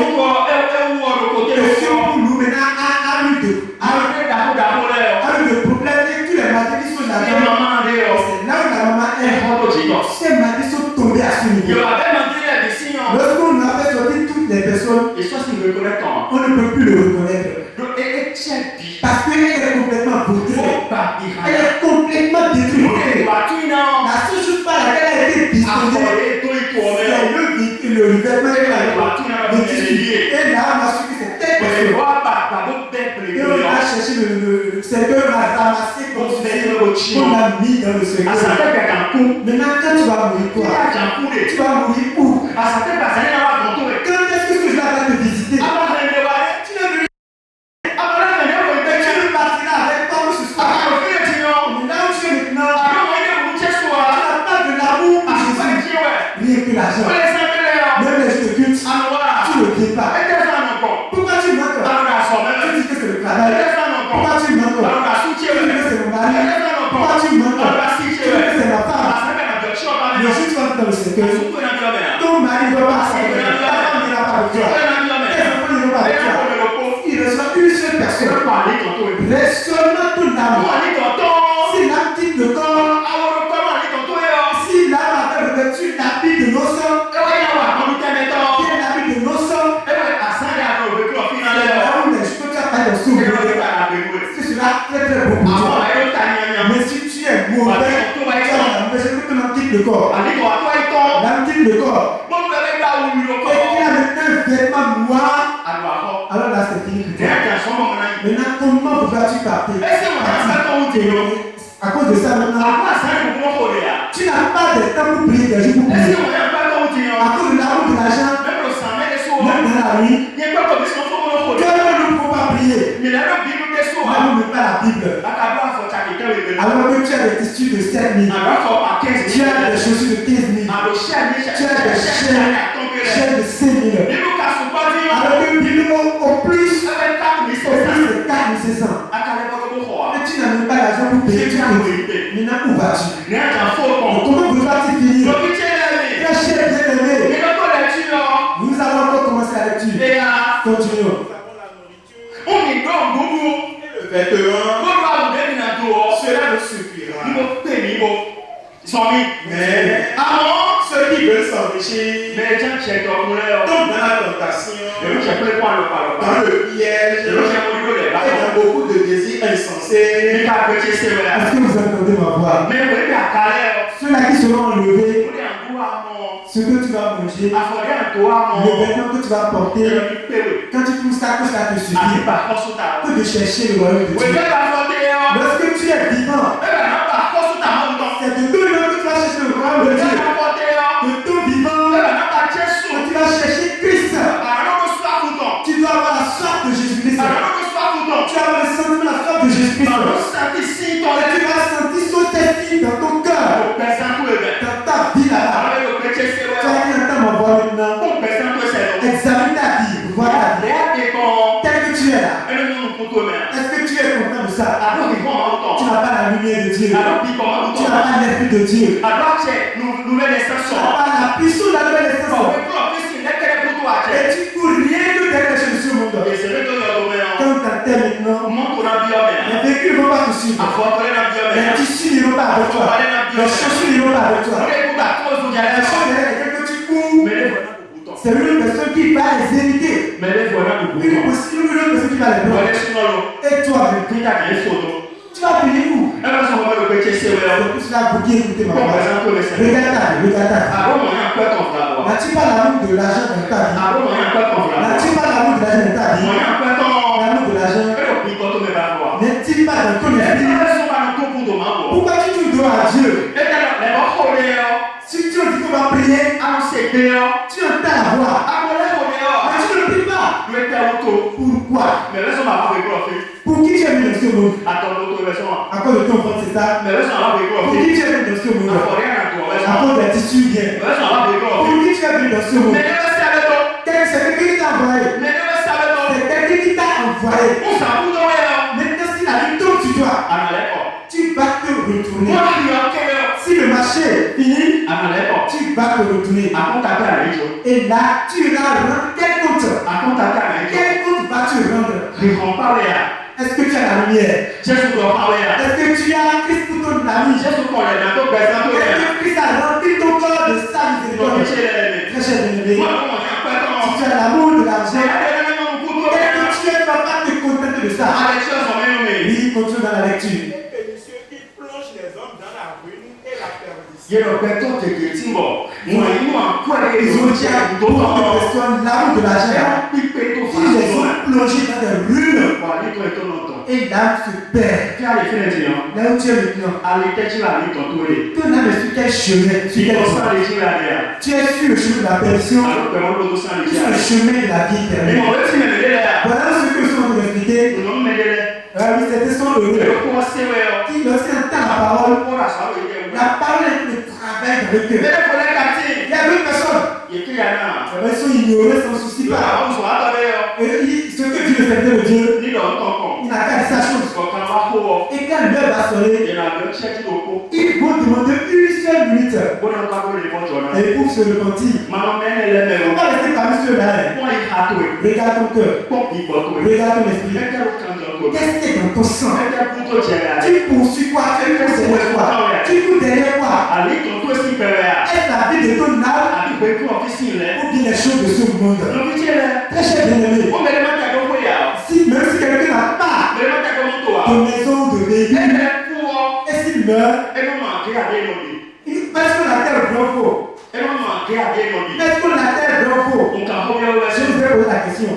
Et sur nous maintenant a eu de problèmes et tous les madriers qui sont là-dedans. C'est là où la maman est. Ces madriers sont tombés à ce niveau. Lorsqu'on a fait sortir toutes les personnes, on ne peut plus le reconnaître. Parce qu'elle est complètement beauté. Elle est complètement détruite. La seule chose par laquelle elle a été disponible, c'est le revêtement de tissu. Et là, on a su que c'était quelque chose. Et on a cherché le secteur, on a ramassé comme ceci, on l'a mis dans le secteur. Maintenant, quand tu vas mourir, quoi? Tu vas mourir où? Quand est-ce que je vais te visiter? L'argent. Même les jeux de culte, tu ne le dis pas. Pourquoi tu mens? Tu dis que c'est le travail. Pourquoi tu mens? Tu dis que c'est mon mari. Pourquoi tu mens? Tu dis que c'est ma femme. Le jour où tu vas dans le secteur, ton mari ne va pas s'en aller. Ta femme n'ira pas avec toi. Tes enfants n'iront pas avec toi. Il reçoit une seule personne. Reste seulement ton âme. Si l'âme quitte le corps, si l'âme avait revêtu l'habit de nos sangs, qui est l'habit de nos sangs, là où les choses tu as pas dans son ce sera très très beau pour toi. Mais si tu es mauvais, tu as l'empêché que ton âme quitte le corps. L'âme quitte le corps. Et il a maintenant un vêtement noir. Alors là c'est fini pour toi. Maintenant comment pourras-tu partir? À cause de ça maintenant, tu n'as pas de temps pour prier des jours pour prier. À cause de l'amour de l'argent, même dans la nuit, tu ne faut pas prier. Même ne pas la Bible. Alors que tu as des tissus de 7 000, tu as des chaussures de 15 000, tu as des chaînes de 5 000. Alors que Bible au plus, c'est 4 500. Mais tu n'as même pas l'argent pour payer. Maintenant, où vas-tu? Comment vas-tu finir? Très cher bien-aimé, nous allons encore commencer la lecture. Continuons. Le vêtement, cela ne suffira. Mais ceux qui veulent s'enrichir Mais tiens, tu es tombé. tombent dans la tentation, Et tu as pris quoi le parole? dans le piège, et dans beaucoup de désirs insensés. Est-ce que vous entendez ma voix? Ceux-là qui seront enlevés, ce que tu vas manger, le vêtement que tu vas porter, quand tu trouves ça, que ça te suffit, que de chercher le royaume de Dieu. Lorsque tu es vivant, c'est de tout le monde que tu vas chercher le royaume de Dieu. De tout vivant, quand tu vas chercher Christ, tu dois avoir la soif de Jésus-Christ. Tu vas avoir le sentiment, la soif de Jésus-Christ. Et tu vas sentir sauter signes dans ton cœur, dans ta vie là-bas. Tu as dit entendre ma voix maintenant. Examine ta vie, vois ta vie. Tel que tu es là. Est-ce que tu es content de ça? Tu n'as pas la lumière de Dieu. Tu n'as pas l'esprit de Dieu. Tu n'as pas la puissance de la nouvelle naissance. Et tu cours rien que derrière chez ce monde. Quand tu es maintenant, les véhicules ne vont pas te suivre. Les tissus n'iront pas avec toi. Les chaussures n'iront pas avec toi. Les choses derrière lesquelles que tu cours, c'est une personne qui va les éviter. Une autre personne qui va les prendre. Et toi, tu vas finir où? Tu vas bouquer, écouter ma voix. Regarde ta vie. N'as-tu pas l'amour de l'argent dans ta vie? N'as-tu pas l'amour de l'argent dans ta vie? L'amour de l'argent n'est-il pas dans ton esprit? Pourquoi tu tournes droit à Dieu? Si tu dis qu'on va prier, tu entends la voix. Mais tu ne pries pas. Pourquoi? Pour qui tu es venu dans ce monde? À cause de ton ventre, c'est ça? Pour qui tu es venu dans ce monde? À cause des tissus bien. Pour qui tu es venu dans ce monde? C'est quelqu'un qui t'a envoyé. C'est quelqu'un qui t'a envoyé. Maintenant, si la vie tombe sur toi, tu vas te retourner. Si le marché est fini, tu vas te retourner. Et là, tu iras rendre quel compte? Quel compte vas-tu rendre? Est-ce que tu as la lumière? Est-ce que tu as Christ pour ton ami? Est-ce que Christ a rempli ton corps de sa miséricorde? Très cher bien-aimé, si tu as l'amour de l'argent, est-ce que tu ne vas pas te contenter de ça? Oui, continue dans la lecture. Ils ont dit à beaucoup de personnes l'amour de l'argent. Ils les ont plongés dans des ruines. Et l'âme se perd. Là où tu es maintenant, ton âme est sur quel chemin? Tu es sur le chemin de la perdition, sur le chemin de la vie éternelle. Voilà ce que nous sommes en train d'expliquer. Oui, c'était son heureux. Qui, lorsqu'il entend la parole est le travail dans le cœur. Il y a d'autres personnes. Ils sont ignorés, sans souci pas. Et ce que Dieu fait de Dieu, il n'a qu'à dire sa chose. Et quand l'heure va sonner, ils vont demander une seule minute. Et pour se repentir. On va rester parmi ceux-là. Regarde ton cœur. Regarde ton esprit. Qu'est-ce qui est dans ton sang? Tu poursuis quoi? Tu cours derrière quoi? Tu cours derrière quoi? Est-ce la vie de ton âme ou bien les choses de ce monde? Très cher bien-aimé, si même si quelqu'un n'a pas de maison, de véhicule, et s'il meurt, est-ce que la terre est vraiment faux? Est-ce que la terre est vraiment faux? Je vous ai posé la question.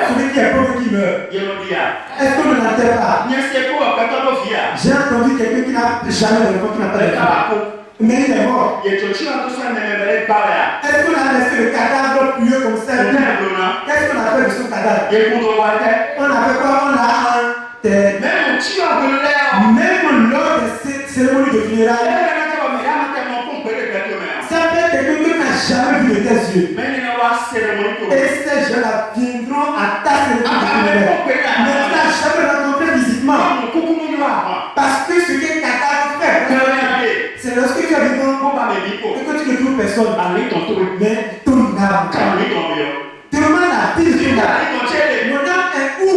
Celui qui est pauvre qui meurt, est-ce qu'on ne l'enterre pas? J'ai entendu quelqu'un qui n'a jamais d'enfant, qui n'a pas d'enfant. Mais il est mort. Est-ce qu'on a laissé le cadavre puer comme ça? Qu'est-ce qu'on a fait de son cadavre? On a fait quoi? On a même lors des cérémonies de funérailles, ça peut être quelqu'un qui n'a jamais vu de tes yeux. Et ces gens-là viendront à ta cérémonie de funérailles. Mais tu n'as jamais rencontré physiquement. Parce que ce qu'un cadavre fait, c'est lorsque tu es vivant et que tu ne trouves personne. Mais ton âme. Demande la vie de ton âme. Mon âme est où?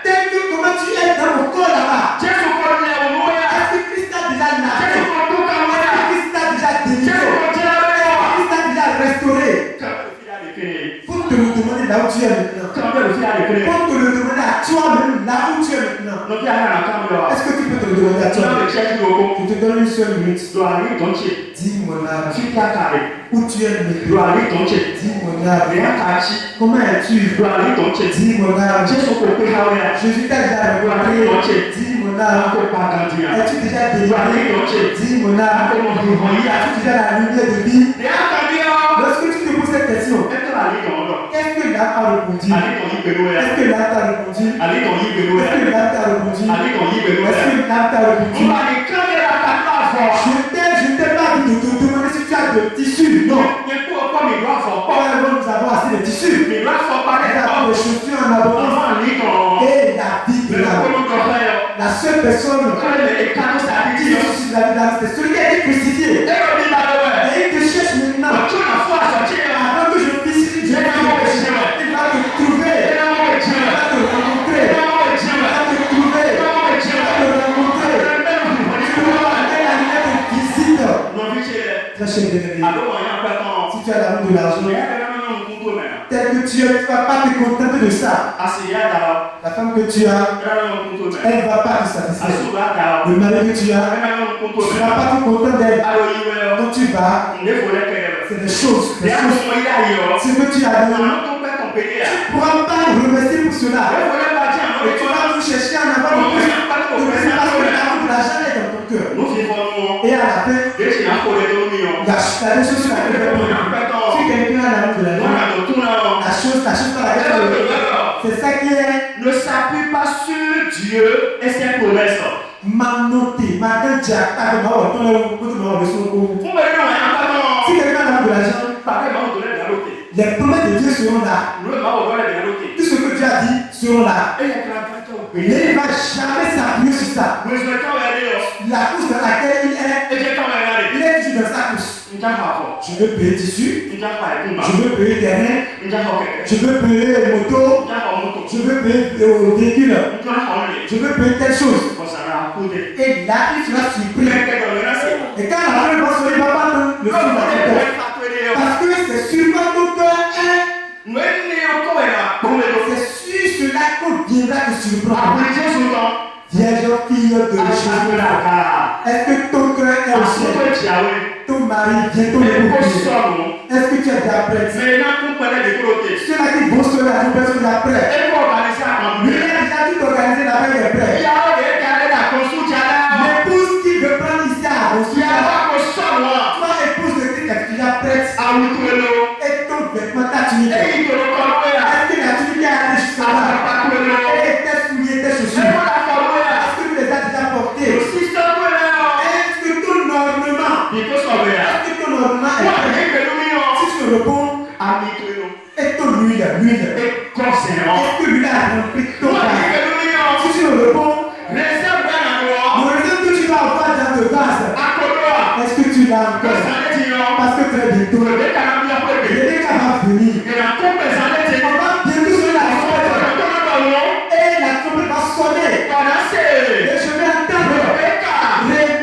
Tel que comment tu es dans mon corps là-bas. Est-ce que Christ a déjà nagé? là où tu es maintenant. Pour te le demander à toi-même là où tu es maintenant. Est-ce que tu peux te le demander à toi-même? Je te donne une seule minute. Dis mon âme. Où tu es maintenant. Dis mon âme. Comment es-tu? Dis mon âme. Jésus t'a déjà rencontré. Dis mon âme. Es-tu déjà délivré? Dis mon âme. As-tu déjà la lumière de vie? Lorsque tu te poses cette question, est-ce que l'âme a répondu? Est-ce que l'âme t'a répondu? Est-ce que l'âme t'a répondu? Est-ce que l'âme t'a répondu? Je ne t'ai pas dit de te demander si tu as de tissu. Non. Nous avons assez de tissu. Nous avons des chaussures en abondance. Et la vie de l'âme. La seule personne qui est sur la vie de l'âme, c'est celui qui a été crucifié. Et il te cherche maintenant. Avant que je puisse dire, il va te trouver. Il va te rencontrer. Il va te trouver. Il va te rencontrer. Tu vas aller la lumière de visite. Très cher bien-aimé. Si tu as l'amour de l'argent, tel que tu es, tu ne vas pas te contenter de ça. La femme que tu as, elle ne va pas te satisfaire. Le mari que tu as, tu ne vas pas te contenter d'elle. Donc tu vas, c'est des choses. Ce que tu as donné, tu ne pourras pas remercier pour cela. Et tu vas nous chercher en avant le plus. Parce que l'amour de l'argent est dans ton cœur. Et à la fin, la même chose sur laquelle si quelqu'un a l'amour de l'argent, la chose par laquelle c'est ça qui est. Ne s'appuie pas sur Dieu et ses promesses. Manoté, matin, si quelqu'un a l'amour de l'argent, les promesses de Dieu seront là. Tout ce que Dieu a dit seront là. Et il ne va jamais s'appuyer sur ça. La couche dans laquelle il est toujours dans sa couche. Je veux payer tissu, je veux payer terrain, je veux payer moto, je veux payer véhicule, je veux payer telle chose. Et là, il sera surpris. Et quand la femme va se lever, il ne va pas donner le son de cœur. Parce que c'est sur quoi ton cœur est. C'est sur cela qu'on viendra te surprendre. Vierge fille de Jésus. Est-ce que ton cœur est au ciel? Ton mari vient ton épouse. Est-ce que tu es déjà prête? Ceux-là qui vont se la journée sont déjà prêts. Il a déjà tout organisé là-bas, il est prêt. L'épouse qui veut prendre ici à Rossouya, toi épouse de Christ, est déjà prête. Et ton vêtement, ta tunique. Est-ce que la tunique a été jusqu'à là? Et tes souliers, tes chaussures. Est-ce que tu les as déjà portés? Est-ce que ton ornement est prêt? Si tu réponds, et ton huile. Est-ce que l'huile a rempli ton vase? Si tu réponds, le réserve que tu vas avoir dans le vase, est-ce que tu l'as encore? Parce que très bientôt, le déca va venir. On va bientôt sonner la trompette. Et la trompette va sonner. Et je vais entendre Rebecca. Est-ce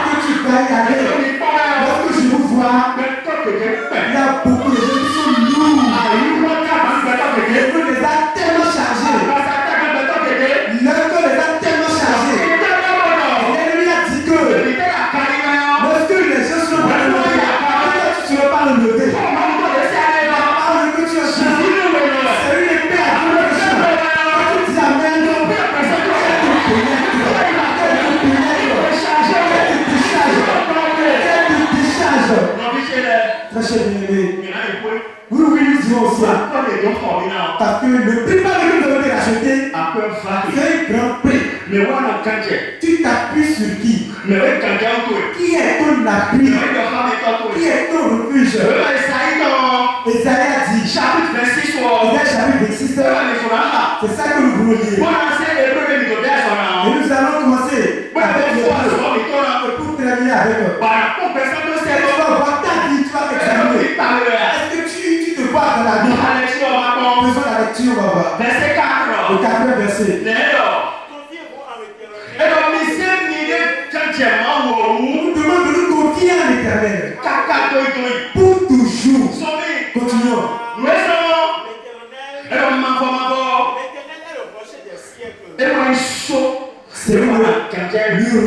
que tu vas y aller? Lorsque je vous vois, il y a beaucoup de gens qui sont lourds. Et vous les a tellement chargés. Leur corps les a tellement chargés. L'ennemi a dit que lorsque les gens sont dans le monde, tu ne vas pas le lever. La parole que tu as changé, c'est une épée à double tranchant. Quand tu dis amen, très cher bien-aimé. Oui, nous disons aussi. Parce que le prix par lequel nous avons été rachetés, c'est un grand prix. Tu t'appuies sur qui? Qui est ton appui? Qui est ton refuge? Esaïe a dit, chapitre 26, c'est ça que nous voulons dire. Et nous allons commencer avec le pour terminer avec tu vas voir ta vie, tu vas examiner. Est-ce que tu te vois dans la vie? Faisons la lecture, on va voir. Verset 4. Le 4e verset. Nous demandons de nous confier confie en l'Éternel. Kaka doi doi. Pour toujours. Sauvé. Continuons. Nous sommes. L'Éternel Et on m'en va est le rocher des siècles. et moi, il saut. C'est le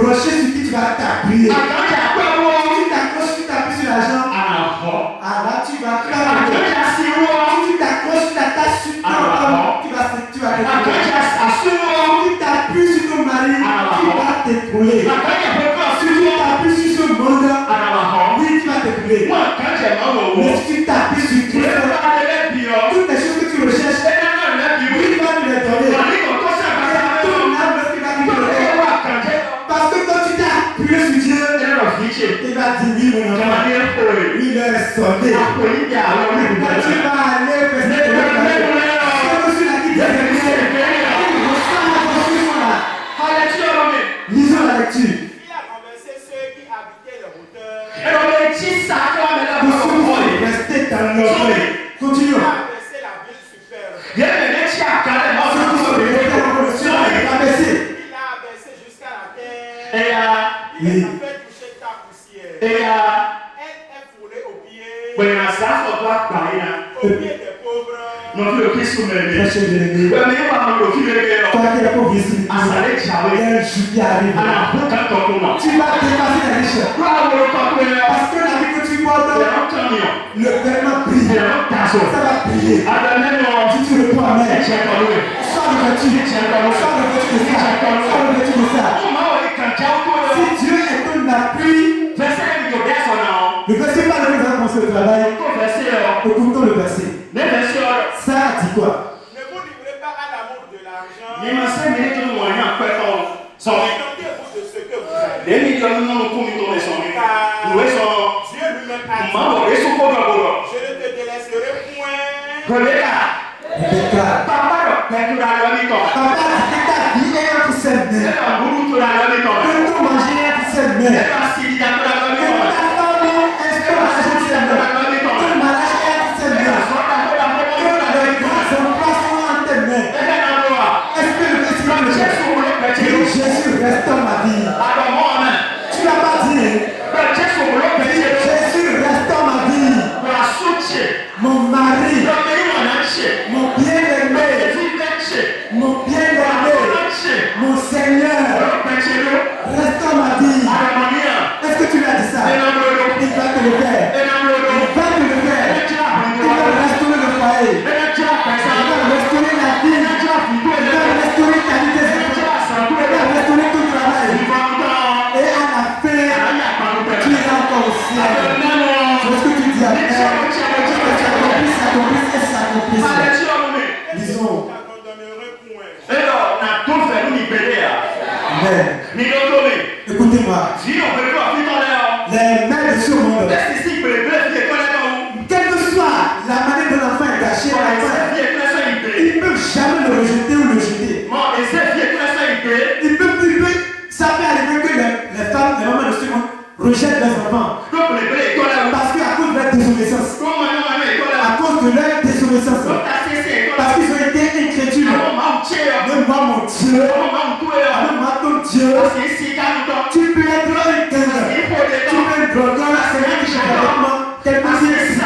rocher sur qui tu vas t'appuyer. Si tu t'accroches, tu t'appuies sur la jambe. Ah là, tu vas cramer. Si tu t'accroches, tu t'attaches sur ton homme, tu vas te détruire. Si tu t'appuies sur ton mari, tu vas t'écrouler. Si tu t'appuies sur ce monde, oui, tu vas t'écrouler. Mais si tu t'appuies sur Christ, toutes les choses que tu recherches, oui, tu vas te les donner. Et ton âme, tu vas te donner. Parce que quand tu t'es appuyé sur Dieu, il va dire oui, mon enfant, il est sauvé. Quand tu vas aller faire ce que tu vas faire, c'est que celui-là qui dit il ressent la construction là. Lisons la lecture. Il a renversé ceux qui habitaient les hauteurs. Pour ceux qui sont restés dans l'orgueil. Il Continuons. a renversé la ville superbe. Ceux qui sont restés dans le ciel, il va baisser. Il a abaissé jusqu'à la terre. Il les a fait toucher ta poussière. Elle est foulée aux pieds. Aux pieds des pauvres. Très cher bien-aimé, toi qui es pauvre ici, il y a un jour qui arrive. Tu vas dépasser les riches. Parce que la vie que tu portes, le vêtement brille. Ça va briller. Si tu le prends, mais sors de voiture. Sors de voiture de ça. Sors de voiture de ça. Si Dieu est ton appui, le verset pas le nous a commencé le travail. Écoutons le verset. Ça dit quoi? Ne vous livrez pas à l'amour de l'argent. Contentez-vous de ce que vous avez. Car Dieu lui-même a dit, je ne te délaisserai point. Rebecca. Papa dit que ta vie est entre ses mains. Que ton manger est entre ses mains. Que ta femme est entre ses mains. Que le mariage est entre ses mains. Que les grands emplois sont entre tes mains. Est-ce que le Messie Jésus reste dans ma vie? Tu l'as pas dit. Jésus reste dans ma vie. Mon mari. Mon bien-aimé. Mon bien-aimé. Mon Seigneur. Reste dans ma vie. Est-ce que tu lui as dit ça? Il va te le faire. Il va te le faire. Il va restaurer le foyer. Il va restaurer la vie. Il va restaurer ta vie des enfants. Il va restaurer ton travail. Et à la fin, tu iras encore au ciel. C'est ce que tu dis à Père. Ça accomplisse et ça accomplisse. Lisons. Amen. Écoutez-moi. Les mains de ce monde, quelle que soit la manière dont l'enfant est caché, ils ne peuvent jamais le rejeter ou le jeter. Ça peut arriver que les femmes, les mamans de ce monde rejettent leurs enfants. Parce qu'à cause de leur désobéissance. À cause de leur désobéissance. Parce qu'ils ont été incrédules. Mais moi, mon Dieu, mais moi, ton Dieu, tu peux être un gagnant. Tu peux être bloquant, c'est qui chante avec moi. Quelque chose ici.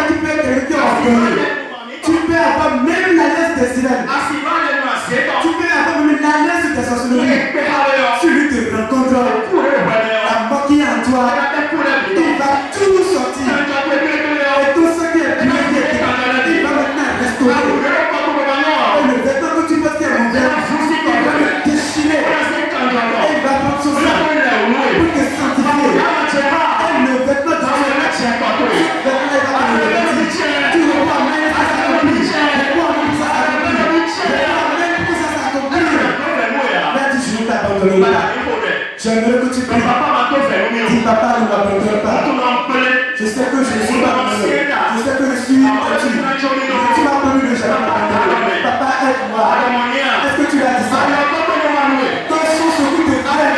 Tu peux être quelqu'un qui est orgueilleux. Tu peux avoir même la laisse des sirènes. Tu peux avoir même la laisse des sorcelleries. Celui te rencontre, la moquille en toi, il va tout sortir. Et tout ce qui est bien, il va maintenant restaurer. Et le vêtement que tu portes qui est mauvais, il va le déchirer. Et il va prendre son sang pour te sanctifier. Et le vêtement dans le vêtement, il va te le revêtir. Tu reprends même ça s'accomplit. Ça s'accomplit. Là, tu joues ta bande. J'aimerais que tu pries. Dis papa ne m'abandonne pas. Je sais que je suis pas je sais que je suis battu. Tu m'as promis de jamais m'abandonner. Papa, aide-moi. Est-ce que tu l'as dit ça? Quand ils sont surtout de frères,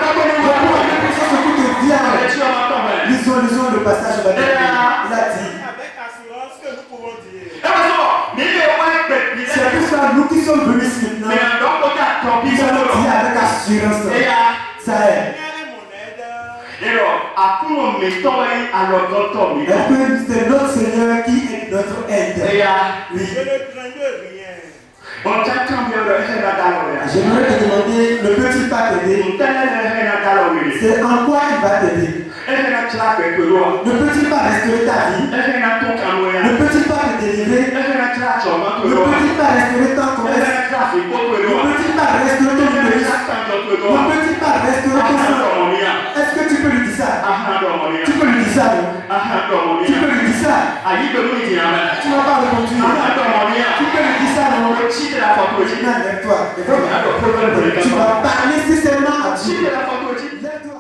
quand ils sont surtout de diable. Lisons le passage de la Bible. Il a dit. Avec assurance que nous pouvons dire. C'est pour ça nous qui sommes venus ici maintenant. Nous allons dire avec assurance. Ça est. Seigneur est mon aide. Est-ce que c'est notre Seigneur qui est notre aide? Oui. Je ne crains de rien. J'aimerais te demander, ne peut-il pas t'aider? C'est en quoi il va t'aider? Ne peut-il pas restaurer ta vie? Ne peut-il pas te délivrer? Ne peut-il pas restaurer ton commerce? Ne peut-il pas restaurer ton église? Ne peut-il pas restaurer ton sang? Est-ce que tu peux lui dire ça? Tu peux lui dire ça, non? Tu peux lui dire ça? Tu n'as pas répondu. Tu peux lui dire ça, non? Lève-toi. Tu vas parler systématiquement à Dieu. Lève-toi.